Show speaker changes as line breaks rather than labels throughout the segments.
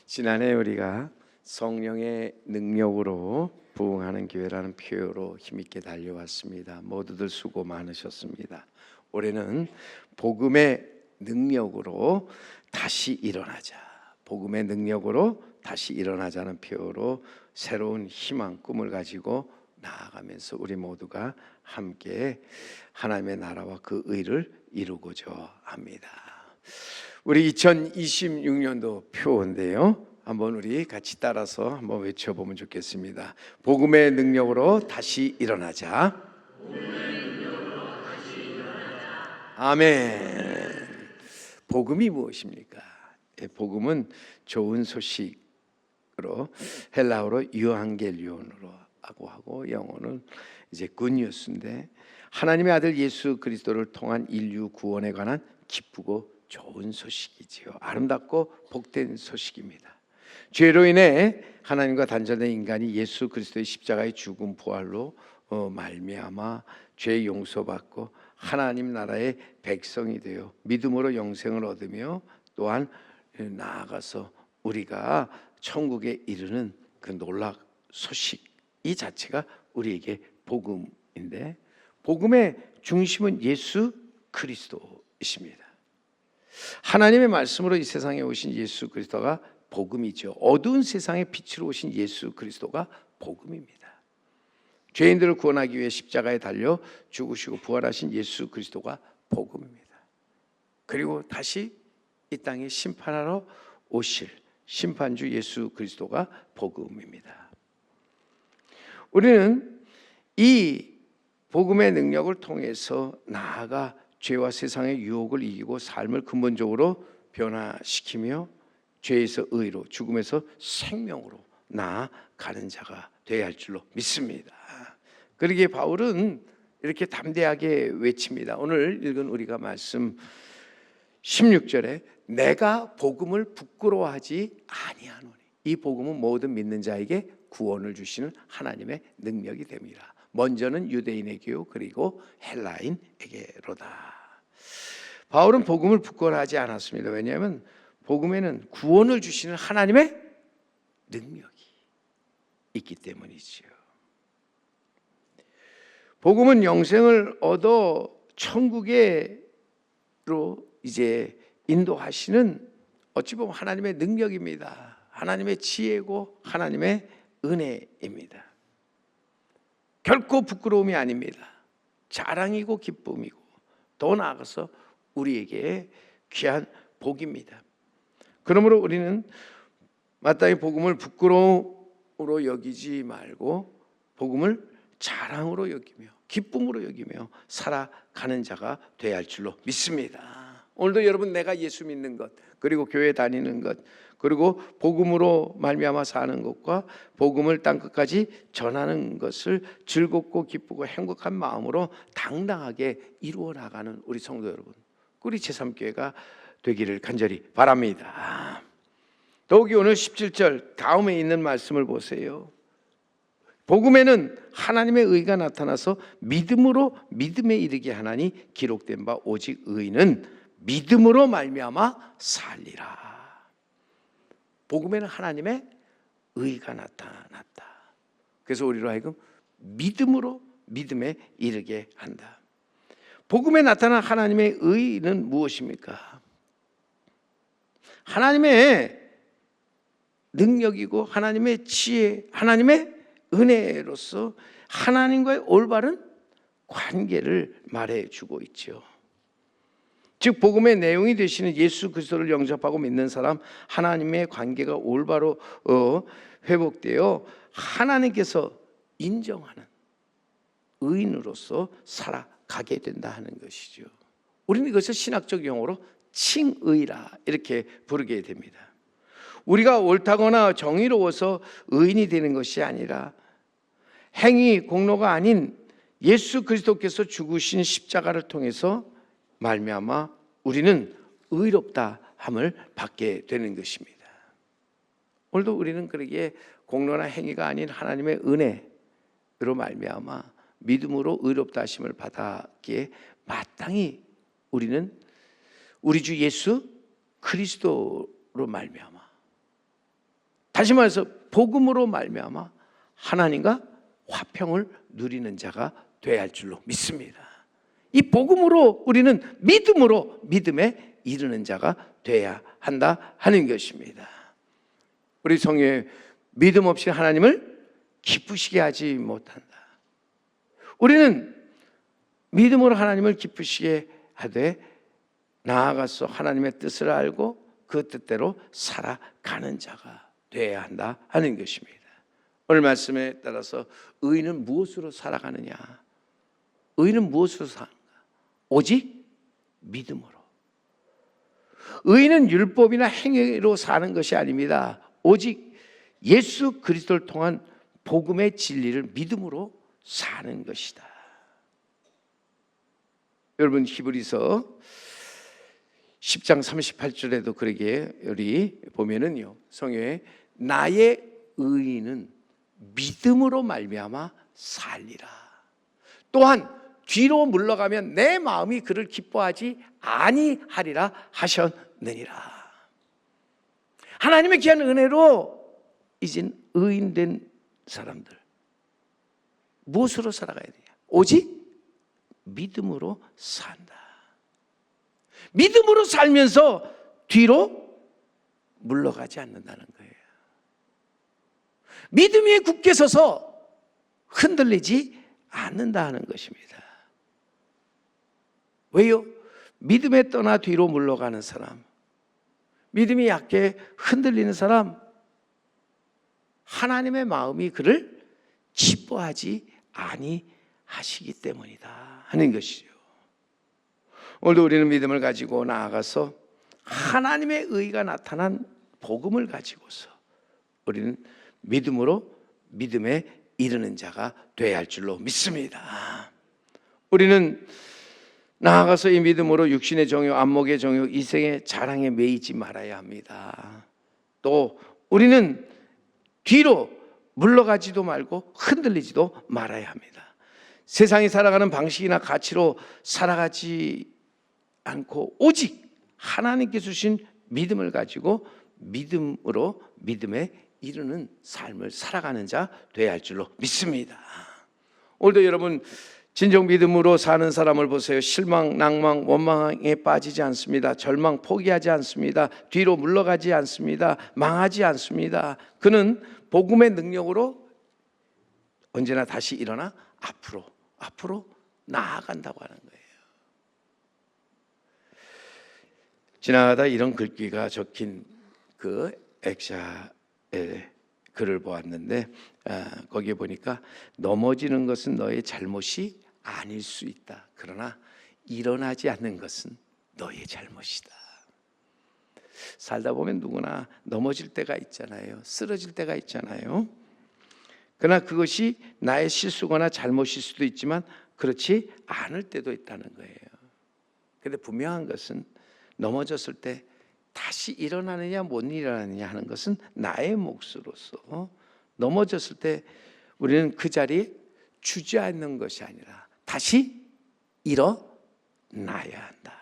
지난해 우리가 성령의 능력으로 부흥하는 교회라는 표어로 힘있게 달려왔습니다. 모두들 수고 많으셨습니다. 올해는 복음의 능력으로 다시 일어나자, 복음의 능력으로 다시 일어나자는 표어로 새로운 희망, 꿈을 가지고 나아가면서 우리 모두가 함께 하나님의 나라와 그 의를 이루고자 합니다. 우리 2026년도 표인데요, 한번 우리 같이 따라서 한번 외쳐보면 좋겠습니다. 복음의 능력으로 다시 일어나자. 아멘. 복음이 무엇입니까? 복음은 좋은 소식으로, 헬라어로 유앙겔리온으로 하고 영어는 이제 굿뉴스인데, 하나님의 아들 예수 그리스도를 통한 인류 구원에 관한 기쁘고 좋은 소식이지요. 아름답고 복된 소식입니다. 죄로 인해 하나님과 단절된 인간이 예수 그리스도의 십자가의 죽음 부활로 말미암아 죄 용서받고 하나님 나라의 백성이 되어 믿음으로 영생을 얻으며 또한 나아가서 우리가 천국에 이르는 그 놀라운 소식, 이 자체가 우리에게 복음인데, 복음의 중심은 예수 그리스도이십니다. 하나님의 말씀으로 이 세상에 오신 예수 그리스도가 복음이죠. 어두운 세상에 빛으로 오신 예수 그리스도가 복음입니다. 죄인들을 구원하기 위해 십자가에 달려 죽으시고 부활하신 예수 그리스도가 복음입니다. 그리고 다시 이 땅에 심판하러 오실 심판주 예수 그리스도가 복음입니다. 우리는 이 복음의 능력을 통해서 나아가 죄와 세상의 유혹을 이기고 삶을 근본적으로 변화시키며 죄에서 의로, 죽음에서 생명으로 나아가는 자가 되어야 할 줄로 믿습니다. 그러기에 바울은 이렇게 담대하게 외칩니다. 오늘 읽은 우리가 말씀 16절에 내가 복음을 부끄러워하지 아니하노니, 이 복음은 모든 믿는 자에게 구원을 주시는 하나님의 능력이 됩니다. 먼저는 유대인에게요, 그리고 헬라인에게로다. 바울은 복음을 부끄러워하지 않았습니다. 왜냐하면 복음에는 구원을 주시는 하나님의 능력이 있기 때문이지요. 복음은 영생을 얻어 천국으로 이제 인도하시는, 어찌 보면 하나님의 능력입니다. 하나님의 지혜고 하나님의 은혜입니다. 결코 부끄러움이 아닙니다. 자랑이고 기쁨이고, 더 나아가서 우리에게 귀한 복입니다. 그러므로 우리는 마땅히 복음을 부끄러움으로 여기지 말고 복음을 자랑으로 여기며 기쁨으로 여기며 살아가는 자가 되어야 할 줄로 믿습니다. 오늘도 여러분, 내가 예수 믿는 것, 그리고 교회 다니는 것, 그리고 복음으로 말미암아 사는 것과 복음을 땅끝까지 전하는 것을 즐겁고 기쁘고 행복한 마음으로 당당하게 이루어 나가는 우리 성도 여러분, 우리 제3교회가 되기를 간절히 바랍니다. 더욱이 오늘 17절 다음에 있는 말씀을 보세요. 복음에는 하나님의 의가 나타나서 믿음으로 믿음에 이르게 하나니 기록된 바 오직 의인은 믿음으로 말미암아 살리라. 복음에는 하나님의 의가 나타났다. 그래서 우리로 하여금 믿음으로 믿음에 이르게 한다. 복음에 나타난 하나님의 의는 무엇입니까? 하나님의 능력이고 하나님의 지혜, 하나님의 은혜로서 하나님과의 올바른 관계를 말해주고 있죠. 즉 복음의 내용이 되시는 예수 그리스도를 영접하고 믿는 사람, 하나님의 관계가 올바로 회복되어 하나님께서 인정하는 의인으로서 살아가게 된다 하는 것이죠. 우리는 이것을 신학적 용어로 칭의라 이렇게 부르게 됩니다. 우리가 옳다거나 정의로워서 의인이 되는 것이 아니라 행위, 공로가 아닌 예수 그리스도께서 죽으신 십자가를 통해서 말미암아 우리는 의롭다 함을 받게 되는 것입니다. 오늘도 우리는 그러기에 공로나 행위가 아닌 하나님의 은혜로 말미암아 믿음으로 의롭다 하심을 받았기에 마땅히 우리는 우리 주 예수 그리스도로 말미암아 다시 말해서 복음으로 말미암아 하나님과 화평을 누리는 자가 되어야 할 줄로 믿습니다. 이 복음으로 우리는 믿음으로 믿음에 이르는 자가 되어야 한다 하는 것입니다. 우리 성경에 믿음 없이 하나님을 기쁘시게 하지 못한다. 우리는 믿음으로 하나님을 기쁘시게 하되 나아가서 하나님의 뜻을 알고 그 뜻대로 살아가는 자가 되어야 한다 하는 것입니다. 오늘 말씀에 따라서 의인은 무엇으로 살아가느냐? 의인은 무엇으로 살아가는가? 오직 믿음으로. 의인은 율법이나 행위로 사는 것이 아닙니다. 오직 예수 그리스도를 통한 복음의 진리를 믿음으로 사는 것이다. 여러분 히브리서 10장 38절에도 그러게 우리 보면은요, 성경에 나의 의인은 믿음으로 말미암아 살리라. 또한 뒤로 물러가면 내 마음이 그를 기뻐하지 아니하리라 하셨느니라. 하나님의 귀한 은혜로 이젠 의인된 사람들 무엇으로 살아가야 되냐? 오직 믿음으로 산다. 믿음으로 살면서 뒤로 물러가지 않는다는 거예요. 믿음 위에 굳게 서서 흔들리지 않는다는 것입니다. 왜요? 믿음에 떠나 뒤로 물러가는 사람, 믿음이 약해 흔들리는 사람, 하나님의 마음이 그를 기뻐하지 아니하시기 때문이다 하는 것이죠. 오늘도 우리는 믿음을 가지고 나아가서 하나님의 의가 나타난 복음을 가지고서 우리는 믿음으로 믿음에 이르는 자가 되어야 할 줄로 믿습니다. 우리는 나아가서 이 믿음으로 육신의 정욕, 안목의 정욕, 이생의 자랑에 매이지 말아야 합니다. 또 우리는 뒤로 물러가지도 말고 흔들리지도 말아야 합니다. 세상이 살아가는 방식이나 가치로 살아가지 않고 오직 하나님께 주신 믿음을 가지고 믿음으로 믿음에 이르는 삶을 살아가는 자 되어야 할 줄로 믿습니다. 오늘도 여러분 진정 믿음으로 사는 사람을 보세요. 실망, 낭망, 원망에 빠지지 않습니다. 절망, 포기하지 않습니다. 뒤로 물러가지 않습니다. 망하지 않습니다. 그는 복음의 능력으로 언제나 다시 일어나 앞으로 나아간다고 하는 거예요. 지나가다 이런 글귀가 적힌 그 액샤의 글을 보았는데 거기에 보니까 넘어지는 것은 너의 잘못이 아닐 수 있다. 그러나 일어나지 않는 것은 너의 잘못이다. 살다 보면 누구나 넘어질 때가 있잖아요. 쓰러질 때가 있잖아요. 그러나 그것이 나의 실수거나 잘못일 수도 있지만 그렇지 않을 때도 있다는 거예요. 그런데 분명한 것은 넘어졌을 때 다시 일어나느냐 못 일어나느냐 하는 것은 나의 몫으로서 넘어졌을 때 우리는 그 자리에 주저앉는 것이 아니라 다시 일어나야 한다.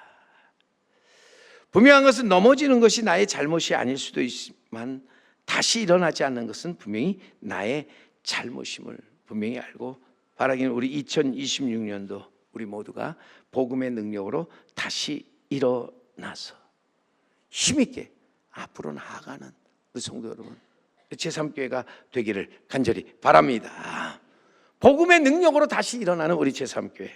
분명한 것은 넘어지는 것이 나의 잘못이 아닐 수도 있지만 다시 일어나지 않는 것은 분명히 나의 잘못임을 분명히 알고 바라기는 우리 2026년도 우리 모두가 복음의 능력으로 다시 일어나서 힘있게 앞으로 나아가는 우리 성도 여러분 제3교회가 되기를 간절히 바랍니다. 복음의 능력으로 다시 일어나는 우리 제3교회,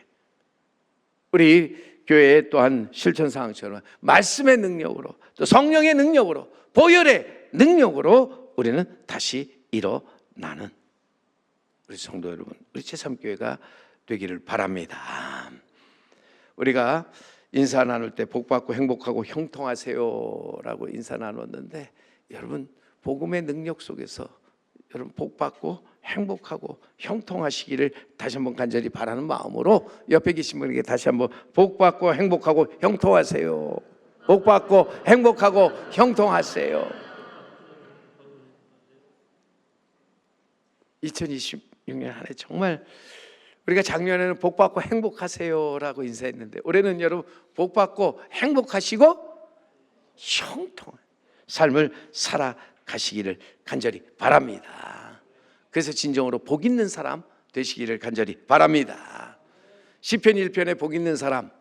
우리 교회 또한 실천사항처럼 말씀의 능력으로 또 성령의 능력으로 보혈의 능력으로 우리는 다시 일어나는 우리 성도 여러분, 우리 제3교회가 되기를 바랍니다. 우리가 인사 나눌 때 복받고 행복하고 형통하세요라고 인사 나눴는데 여러분 복음의 능력 속에서 여러분 복받고 행복하고 형통하시기를 다시 한번 간절히 바라는 마음으로 옆에 계신 분에게 다시 한번 복받고 행복하고 형통하세요. 복받고 행복하고 형통하세요. 2026년 한 해 정말 우리가 작년에는 복받고 행복하세요라고 인사했는데 올해는 여러분 복받고 행복하시고 형통한 삶을 살아가시기를 가시기를 간절히 바랍니다. 그래서 진정으로 복 있는 사람 되시기를 간절히 바랍니다. 시편 1편에 복 있는 사람,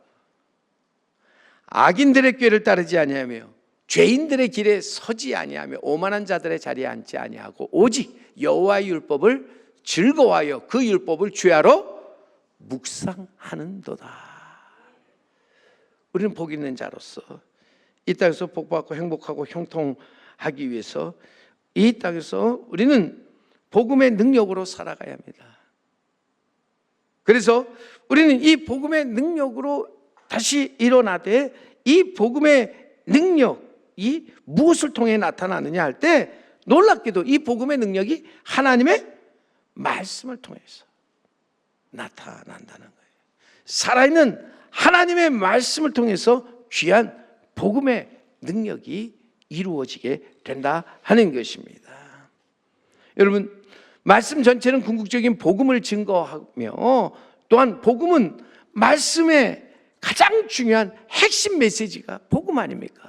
악인들의 꾀를 따르지 아니하며 죄인들의 길에 서지 아니하며 오만한 자들의 자리에 앉지 아니하고 오직 여호와의 율법을 즐거워하여 그 율법을 주야로 묵상하는도다. 우리는 복 있는 자로서 이 땅에서 복받고 행복하고 형통하기 위해서 이 땅에서 우리는 복음의 능력으로 살아가야 합니다. 그래서 우리는 이 복음의 능력으로 다시 일어나되 이 복음의 능력이 무엇을 통해 나타나느냐 할 때 놀랍게도 이 복음의 능력이 하나님의 말씀을 통해서 나타난다는 거예요. 살아있는 하나님의 말씀을 통해서 귀한 복음의 능력이 이루어지게 된다 하는 것입니다. 여러분, 말씀 전체는 궁극적인 복음을 증거하며 또한 복음은 말씀의 가장 중요한 핵심 메시지가 복음 아닙니까?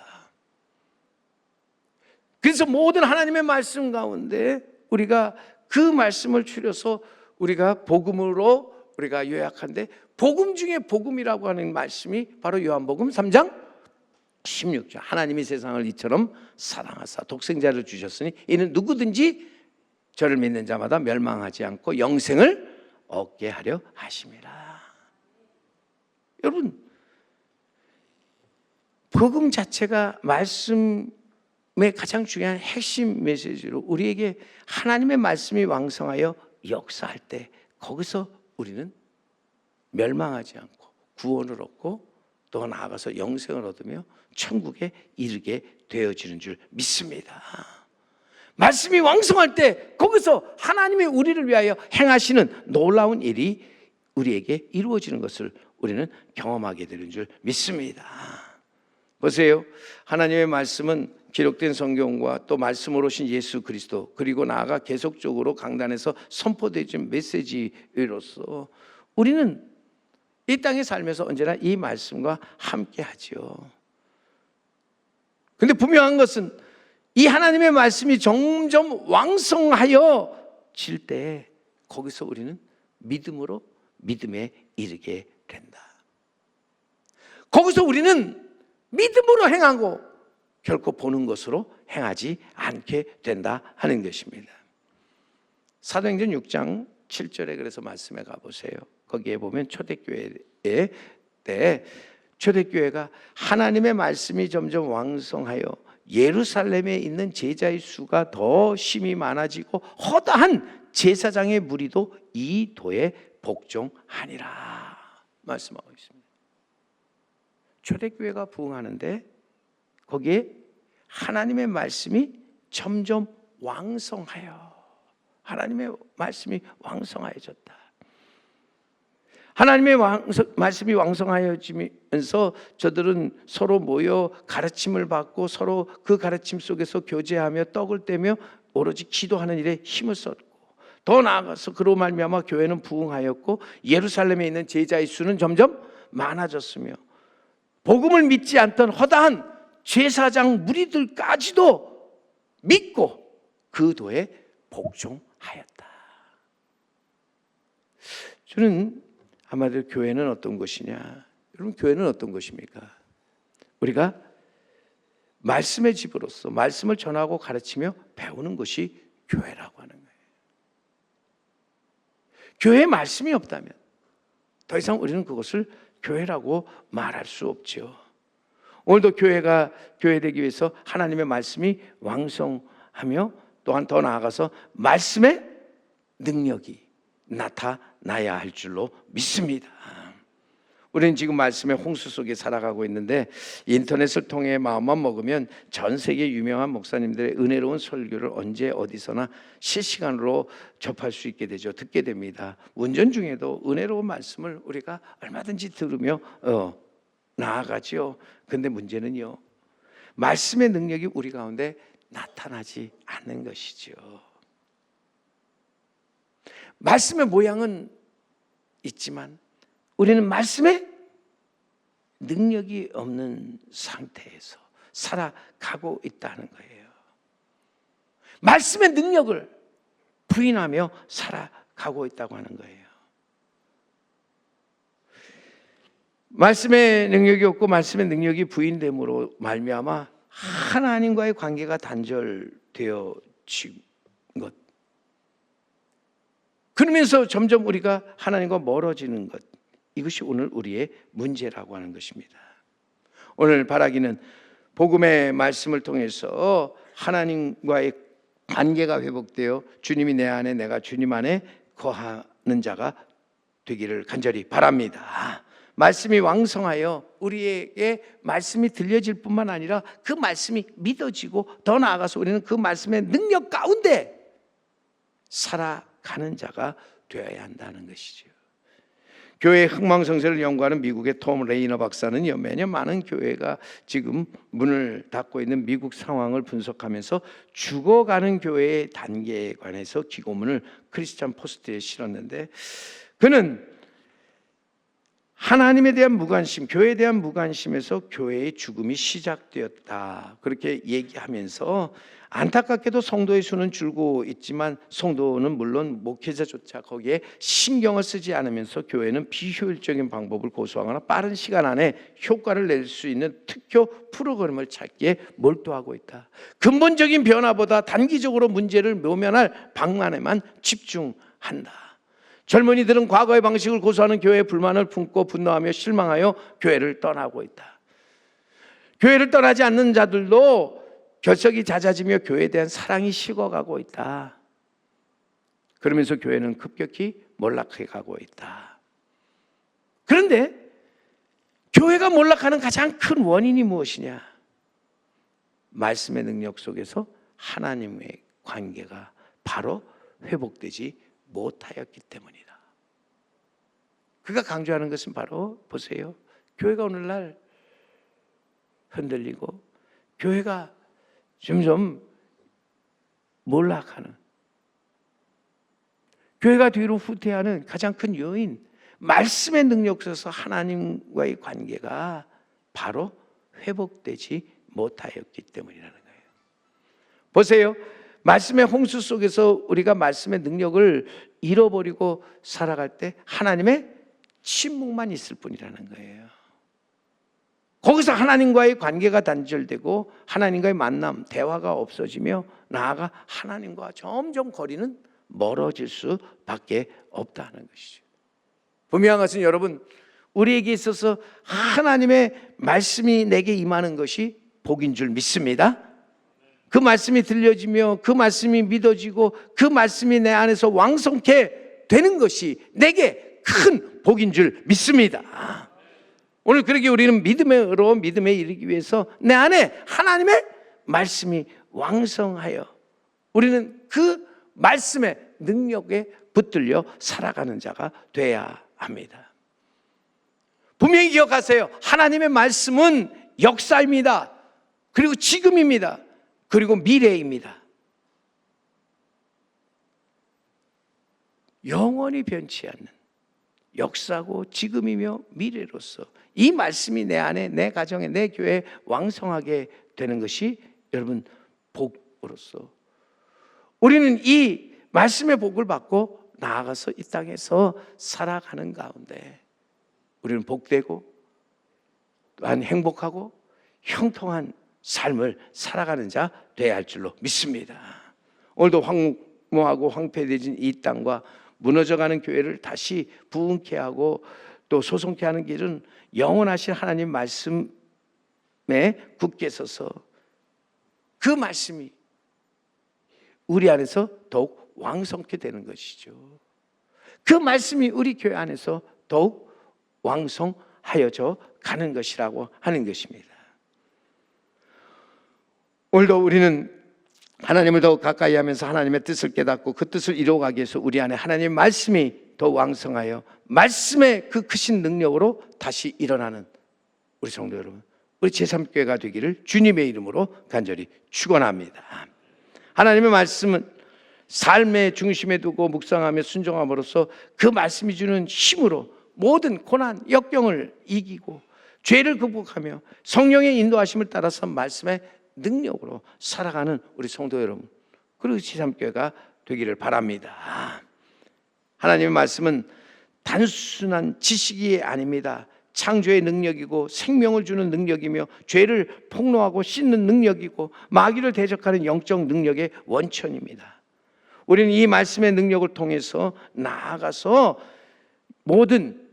그래서 모든 하나님의 말씀 가운데 우리가 그 말씀을 추려서 우리가 복음으로 우리가 요약한데 복음 중에 복음이라고 하는 말씀이 바로 요한복음 3장 16절. 하나님이 세상을 이처럼 사랑하사 독생자를 주셨으니 이는 누구든지 저를 믿는 자마다 멸망하지 않고 영생을 얻게 하려 하심이라. 여러분, 복음 자체가 말씀의 가장 중요한 핵심 메시지로 우리에게 하나님의 말씀이 왕성하여 역사할 때 거기서 우리는 멸망하지 않고 구원을 얻고 또 나아가서 영생을 얻으며 천국에 이르게 되어지는 줄 믿습니다. 말씀이 왕성할 때 거기서 하나님이 우리를 위하여 행하시는 놀라운 일이 우리에게 이루어지는 것을 우리는 경험하게 되는 줄 믿습니다. 보세요. 하나님의 말씀은 기록된 성경과 또 말씀으로 오신 예수 그리스도 그리고 나아가 계속적으로 강단에서 선포되어진 메시지로서 우리는 이 땅에 살면서 언제나 이 말씀과 함께 하지요. 그런데 분명한 것은 이 하나님의 말씀이 점점 왕성하여 질 때 거기서 우리는 믿음으로 믿음에 이르게 된다. 거기서 우리는 믿음으로 행하고 결코 보는 것으로 행하지 않게 된다 하는 것입니다. 사도행전 6장 7절에 그래서 말씀해 가보세요. 거기에 보면 초대교회 때 초대교회가 하나님의 말씀이 점점 왕성하여 예루살렘에 있는 제자의 수가 더 심히 많아지고 허다한 제사장의 무리도 이 도에 복종하니라 말씀하고 있습니다. 초대교회가 부흥하는데 거기에 하나님의 말씀이 점점 왕성하여 하나님의 말씀이 왕성해졌다. 하나님의 말씀이 왕성하여지면서 저들은 서로 모여 가르침을 받고 서로 그 가르침 속에서 교제하며 떡을 떼며 오로지 기도하는 일에 힘을 썼고 더 나아가서 그로 말미암아 교회는 부흥하였고 예루살렘에 있는 제자의 수는 점점 많아졌으며 복음을 믿지 않던 허다한 제사장 무리들까지도 믿고 그 도에 복종하였다. 저는 아마도 교회는 어떤 것이냐? 여러분, 교회는 어떤 것입니까? 우리가 말씀의 집으로서 말씀을 전하고 가르치며 배우는 것이 교회라고 하는 거예요. 교회에 말씀이 없다면 더 이상 우리는 그것을 교회라고 말할 수 없죠. 오늘도 교회가 교회되기 위해서 하나님의 말씀이 왕성하며 또한 더 나아가서 말씀의 능력이 나타나야 할 줄로 믿습니다. 우리는 지금 말씀의 홍수 속에 살아가고 있는데 인터넷을 통해 마음만 먹으면 전 세계 유명한 목사님들의 은혜로운 설교를 언제 어디서나 실시간으로 접할 수 있게 되죠. 듣게 됩니다. 운전 중에도 은혜로운 말씀을 우리가 얼마든지 들으며 나아가죠. 그런데 문제는요, 말씀의 능력이 우리 가운데 나타나지 않는 것이죠. 말씀의 모양은 있지만 우리는 말씀의 능력이 없는 상태에서 살아가고 있다는 거예요. 말씀의 능력을 부인하며 살아가고 있다고 하는 거예요. 말씀의 능력이 없고 말씀의 능력이 부인됨으로 말미암아 하나님과의 관계가 단절되어진 것, 그러면서 점점 우리가 하나님과 멀어지는 것, 이것이 오늘 우리의 문제라고 하는 것입니다. 오늘 바라기는 복음의 말씀을 통해서 하나님과의 관계가 회복되어 주님이 내 안에 내가 주님 안에 거하는 자가 되기를 간절히 바랍니다. 말씀이 왕성하여 우리에게 말씀이 들려질 뿐만 아니라 그 말씀이 믿어지고 더 나아가서 우리는 그 말씀의 능력 가운데 살아가는 자가 되어야 한다는 것이죠. 교회의 흥망성쇠를 연구하는 미국의 톰 레이너 박사는요, 매년 많은 교회가 지금 문을 닫고 있는 미국 상황을 분석하면서 죽어가는 교회의 단계에 관해서 기고문을 크리스찬 포스트에 실었는데, 그는 하나님에 대한 무관심, 교회에 대한 무관심에서 교회의 죽음이 시작되었다, 그렇게 얘기하면서 안타깝게도 성도의 수는 줄고 있지만 성도는 물론 목회자조차 거기에 신경을 쓰지 않으면서 교회는 비효율적인 방법을 고수하거나 빠른 시간 안에 효과를 낼 수 있는 특효 프로그램을 찾기에 몰두하고 있다. 근본적인 변화보다 단기적으로 문제를 모면할 방안에만 집중한다. 젊은이들은 과거의 방식을 고수하는 교회에 불만을 품고 분노하며 실망하여 교회를 떠나고 있다. 교회를 떠나지 않는 자들도 결석이 잦아지며 교회에 대한 사랑이 식어가고 있다. 그러면서 교회는 급격히 몰락해 가고 있다. 그런데 교회가 몰락하는 가장 큰 원인이 무엇이냐? 말씀의 능력 속에서 하나님의 관계가 바로 회복되지 못하였기 때문이다. 그가 강조하는 것은 바로, 보세요, 교회가 오늘날 흔들리고 교회가 점점 몰락하는, 교회가 뒤로 후퇴하는 가장 큰 요인, 말씀의 능력 속에서 하나님과의 관계가 바로 회복되지 못하였기 때문이라는 거예요. 보세요, 말씀의 홍수 속에서 우리가 말씀의 능력을 잃어버리고 살아갈 때 하나님의 침묵만 있을 뿐이라는 거예요. 거기서 하나님과의 관계가 단절되고 하나님과의 만남, 대화가 없어지며 나아가 하나님과 점점 거리는 멀어질 수밖에 없다는 것이죠. 분명한 것은 여러분, 우리에게 있어서 하나님의 말씀이 내게 임하는 것이 복인 줄 믿습니다. 그 말씀이 들려지며 그 말씀이 믿어지고 그 말씀이 내 안에서 왕성케 되는 것이 내게 큰 복인 줄 믿습니다. 오늘 그렇게 우리는 믿음으로 믿음에 이르기 위해서 내 안에 하나님의 말씀이 왕성하여 우리는 그 말씀의 능력에 붙들려 살아가는 자가 돼야 합니다. 분명히 기억하세요. 하나님의 말씀은 역사입니다. 그리고 지금입니다. 그리고 미래입니다. 영원히 변치 않는 역사고 지금이며 미래로서 이 말씀이 내 안에, 내 가정에, 내 교회에 왕성하게 되는 것이 여러분 복으로서 우리는 이 말씀의 복을 받고 나아가서 이 땅에서 살아가는 가운데 우리는 복되고 또한 행복하고 형통한 삶을 살아가는 자 되어야 할 줄로 믿습니다. 오늘도 황무하고 황폐해진 이 땅과 무너져가는 교회를 다시 부흥케 하고 또 소송케 하는 길은 영원하신 하나님 말씀에 굳게 서서 그 말씀이 우리 안에서 더욱 왕성케 되는 것이죠. 그 말씀이 우리 교회 안에서 더욱 왕성하여져 가는 것이라고 하는 것입니다. 오늘도 우리는 하나님을 더욱 가까이 하면서 하나님의 뜻을 깨닫고 그 뜻을 이루어가기 위해서 우리 안에 하나님의 말씀이 더 왕성하여 말씀의 그 크신 능력으로 다시 일어나는 우리 성도 여러분, 우리 제3교회가 되기를 주님의 이름으로 간절히 축원합니다. 하나님의 말씀은 삶의 중심에 두고 묵상하며 순종함으로써 그 말씀이 주는 힘으로 모든 고난, 역경을 이기고 죄를 극복하며 성령의 인도하심을 따라서 말씀의 능력으로 살아가는 우리 성도 여러분, 그리고 제3교회가 되기를 바랍니다. 하나님의 말씀은 단순한 지식이 아닙니다. 창조의 능력이고 생명을 주는 능력이며 죄를 폭로하고 씻는 능력이고 마귀를 대적하는 영적 능력의 원천입니다. 우리는 이 말씀의 능력을 통해서 나아가서 모든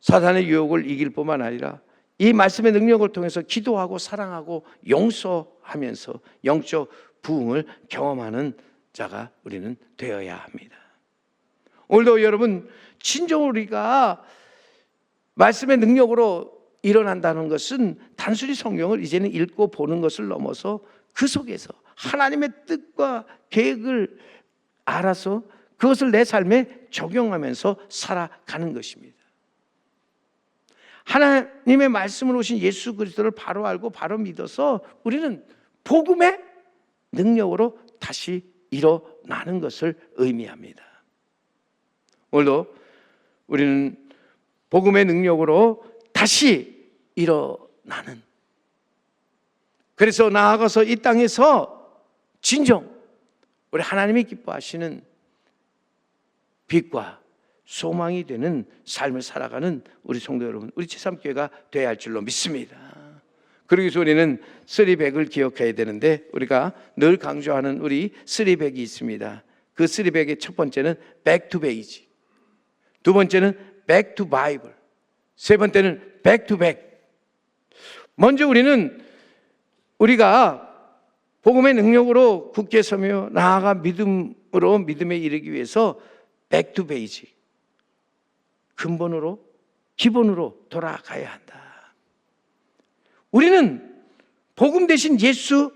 사단의 유혹을 이길 뿐만 아니라 이 말씀의 능력을 통해서 기도하고 사랑하고 용서하면서 영적 부흥을 경험하는 자가 우리는 되어야 합니다. 오늘도 여러분, 진정 우리가 말씀의 능력으로 일어난다는 것은 단순히 성경을 이제는 읽고 보는 것을 넘어서 그 속에서 하나님의 뜻과 계획을 알아서 그것을 내 삶에 적용하면서 살아가는 것입니다. 하나님의 말씀으로 오신 예수 그리스도를 바로 알고 바로 믿어서 우리는 복음의 능력으로 다시 일어나는 것을 의미합니다. 오늘도 우리는 복음의 능력으로 다시 일어나는, 그래서 나아가서 이 땅에서 진정 우리 하나님이 기뻐하시는 빛과 소망이 되는 삶을 살아가는 우리 성도 여러분, 우리 제3교회가 되어야 할 줄로 믿습니다. 그러기 위해서 우리는 300을 기억해야 되는데, 우리가 늘 강조하는 우리 300이 있습니다. 그 300의 첫 번째는 Back to Basic, 두 번째는 Back to Bible, 세 번째는 Back to Back. 먼저 우리가 복음의 능력으로 굳게 서며 나아가 믿음으로 믿음에 이르기 위해서 Back to Basic, 근본으로, 기본으로 돌아가야 한다. 우리는 복음 대신 예수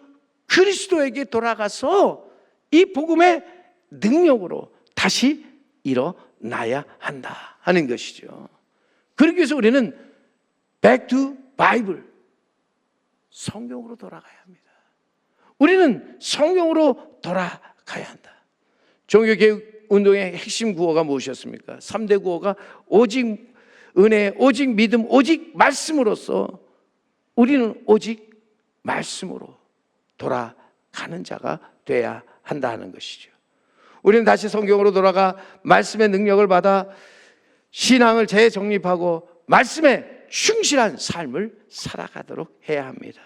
그리스도에게 돌아가서 이 복음의 능력으로 다시 일어나야 한다 하는 것이죠. 그러기 위해서 우리는 Back to Bible, 성경으로 돌아가야 합니다. 우리는 성경으로 돌아가야 한다. 종교개혁 운동의 핵심 구호가 무엇이었습니까? 3대 구호가 오직 은혜, 오직 믿음, 오직 말씀으로서 우리는 오직 말씀으로 돌아가는 자가 돼야 한다 하는 것이죠. 우리는 다시 성경으로 돌아가 말씀의 능력을 받아 신앙을 재정립하고 말씀에 충실한 삶을 살아가도록 해야 합니다.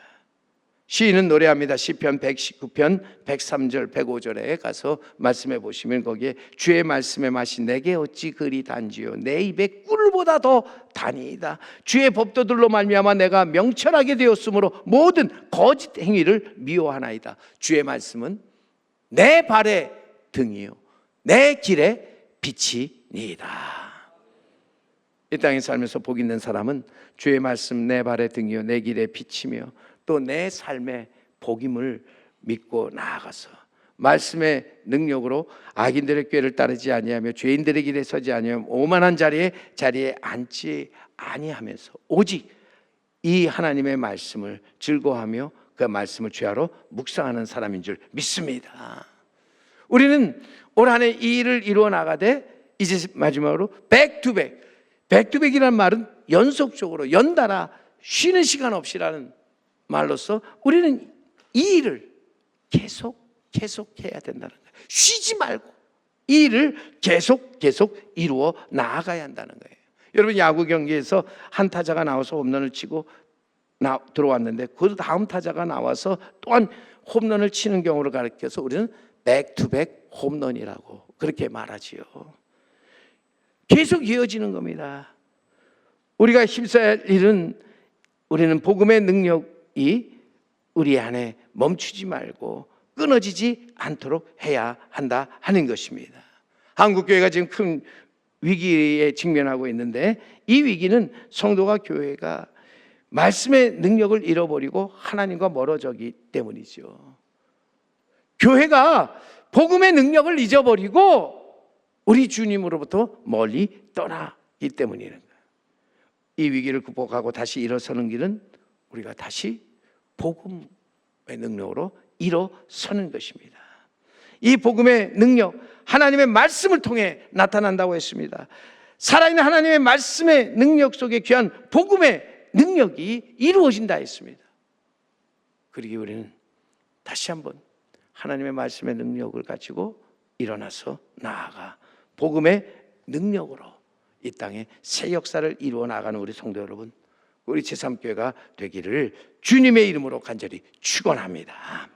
시인은 노래합니다. 시편 119편 103절 105절에 가서 말씀해 보시면 거기에 주의 말씀의 맛이 내게 어찌 그리 단지요 내 입에 꿀보다 더 단이다. 주의 법도들로 말미암아 내가 명철하게 되었으므로 모든 거짓 행위를 미워하나이다. 주의 말씀은 내 발의 등이요 내 길의 빛이니이다. 이 땅에 살면서 복 있는 사람은 주의 말씀 내 발의 등이요 내 길의 빛이며 또 내 삶의 복임을 믿고 나아가서 말씀의 능력으로 악인들의 꾀를 따르지 아니하며 죄인들의 길에 서지 아니하며 오만한 자리에 앉지 아니하면서 오직 이 하나님의 말씀을 즐거워하며 그 말씀을 죄하러 묵상하는 사람인 줄 믿습니다. 우리는 올 한 해 이 일을 이루어 나가되 이제 마지막으로 백투백이라는 말은 연속적으로 연달아 쉬는 시간 없이라는 말로써 우리는 이 일을 계속 해야 된다는 거예요. 쉬지 말고 이 일을 계속 이루어 나아가야 한다는 거예요. 여러분, 야구 경기에서 한 타자가 나와서 홈런을 치고 들어왔는데 그 다음 타자가 나와서 또한 홈런을 치는 경우를 가리켜서 우리는 백투백 홈런이라고 그렇게 말하지요. 계속 이어지는 겁니다. 우리가 힘써야 할 일은 우리는 복음의 능력이 우리 안에 멈추지 말고 끊어지지 않도록 해야 한다 하는 것입니다. 한국교회가 지금 큰 위기에 직면하고 있는데 이 위기는 성도가 교회가 말씀의 능력을 잃어버리고 하나님과 멀어졌기 때문이죠. 교회가 복음의 능력을 잊어버리고 우리 주님으로부터 멀리 떠나기 때문이라는 거예요. 이 위기를 극복하고 다시 일어서는 길은 우리가 다시 복음의 능력으로 일어서는 것입니다. 이 복음의 능력, 하나님의 말씀을 통해 나타난다고 했습니다. 살아있는 하나님의 말씀의 능력 속에 귀한 복음의 능력이 이루어진다 했습니다. 그러기 우리는 다시 한번 하나님의 말씀의 능력을 가지고 일어나서 나아가 복음의 능력으로 이 땅에 새 역사를 이루어 나가는 우리 성도 여러분, 우리 제3교회가 되기를 주님의 이름으로 간절히 축원합니다.